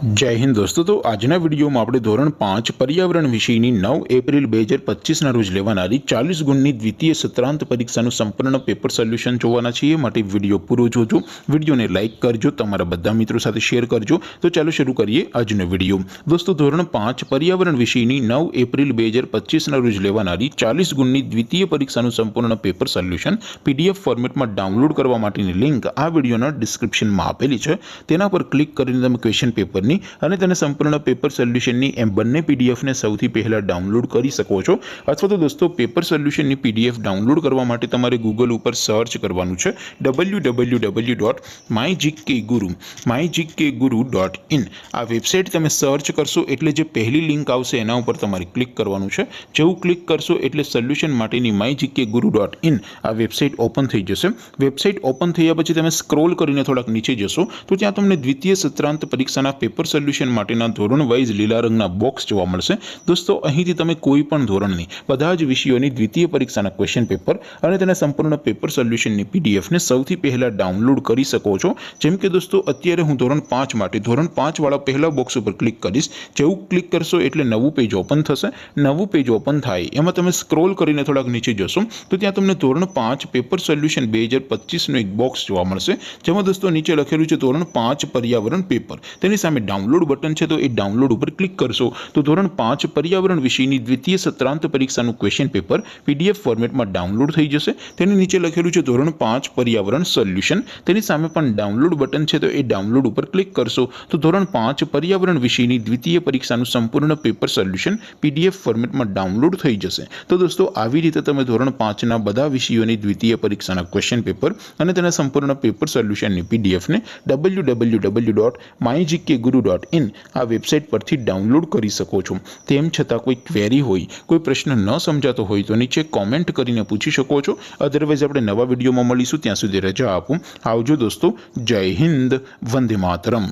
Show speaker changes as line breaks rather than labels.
जय हिंद दोस्तों। तो आजना वीडियो में આપણે ધોરણ 5 પર્યાવરણ વિષયની 9 એપ્રિલ 2025 ના રોજ લેવાનારી 40 ગુણની દ્વિતીય સત્રાંત પરીક્ષાનું સંપૂર્ણ પેપર સોલ્યુશન જોવાના છીએ। માટે વિડિયો પૂરો જોજો, વિડિયોને લાઈક કરજો, તમારા બધા મિત્રો સાથે શેર કરજો। તો ચાલો શરૂ કરીએ આજનો વિડિયો। દોસ્તો ધોરણ 5 પર્યાવરણ વિષયની 9 એપ્રિલ 2025 ના રોજ લેવાનારી 40 ગુણની દ્વિતીય પરીક્ષાનું સંપૂર્ણ પેપર સોલ્યુશન પીડીએફ ફોર્મેટમાં ડાઉનલોડ કરવા માટેની લિંક આ વિડિયોના ડિસ્ક્રિપ્શનમાં આપેલી છે। તેના પર ક્લિક કરીને તમે ક્વેશ્ચન પેપર અને તેને સંપૂર્ણ પેપર સોલ્યુશનની એમ બંને પીડીએફને સૌથી પહેલા ડાઉનલોડ કરી શકો છો। અથવા તો દોસ્તો પેપર સોલ્યુશનની પીડીએફ ડાઉનલોડ કરવા માટે તમારે ગૂગલ ઉપર સર્ચ કરવાનું છે www.mygkguru.in। આ વેબસાઇટ તમે સર્ચ કરશો એટલે જે પહેલી લિંક આવશે એના ઉપર તમારે ક્લિક કરવાનું છે। જેવું ક્લિક કરશો એટલે સોલ્યુશન માટેની mygkguru.in આ વેબસાઇટ ઓપન થઈ જશે। વેબસાઇટ ઓપન થયા પછી તમે સ્ક્રોલ કરીને થોડાક નીચે જશો તો ત્યાં તમને દ્વિતીય સત્રાંત પરીક્ષાના પેપર સોલ્યુશન માટેના ધોરણ વાઇઝ લીલા રંગના બોક્સ જોવા મળશે। દોસ્તો અહીંથી તમે કોઈ પણ ધોરણની બધા જ વિષયોની દ્વિતીય પરીક્ષાના ક્વેશ્ચન પેપર અને તેના સંપૂર્ણ પેપર સોલ્યુશનની પીડીએફને સૌથી પહેલા ડાઉનલોડ કરી શકો છો। જેમ કે દોસ્તો અત્યારે હું ધોરણ 5 માટે ધોરણ 5 વાળા પહેલા બોક્સ ઉપર ક્લિક કરીશ। જેવું ક્લિક કરશો એટલે નવું પેજ ઓપન થશે। નવું પેજ ઓપન થાય એમાં તમે સ્ક્રોલ કરીને થોડાક નીચે જશો તો ત્યાં તમને ધોરણ 5 પેપર સોલ્યુશન 2025 નું એક બોક્સ જોવા મળશે। જેમાં દોસ્તો નીચે લખેલું છે ધોરણ 5 પર્યાવરણ પેપર, તેની સામે ડાઉનલોડ બટન છે, તો એ ડાઉનલોડ ઉપર ક્લિક કરશો તો ધોરણ 5 પર્યાવરણ વિષયની દ્વિતીય સત્રાંત પરીક્ષાનું ક્વેશ્ચન પેપર પીડીએફ ફોર્મેટમાં ડાઉનલોડ થઈ જશે। તેની નીચે લખેલું છે ધોરણ 5 પર્યાવરણ સોલ્યુશન, તેની સામે પણ ડાઉનલોડ બટન છે, તો એ ડાઉનલોડ ઉપર ક્લિક કરશો તો ધોરણ 5 પર્યાવરણ વિષયની દ્વિતીય પરીક્ષાનું સંપૂર્ણ પેપર સોલ્યુશન પીડીએફ ફોર્મેટમાં ડાઉનલોડ થઈ જશે। તો દોસ્તો આવી રીતે તમે ધોરણ 5 ના બધા વિષયોની દ્વિતીય પરીક્ષાના ક્વેશ્ચન પેપર અને તેના સંપૂર્ણ પેપર સોલ્યુશનની પીડીએફને www.mygkguru.in આ વેબસાઇટ પરથી ડાઉનલોડ કરી શકો છો। તેમ છતાં કોઈ ક્વેરી હોય, કોઈ પ્રશ્ન ન સમજાતો હોય તો નીચે કોમેન્ટ કરીને પૂછી શકો છો। અધરવાઇઝ આપણે નવા વિડીયોમાં મળીશું, ત્યાં સુધી રજા આપો। આવજો દોસ્તો, જય હિન્દ, વંદે માતરમ।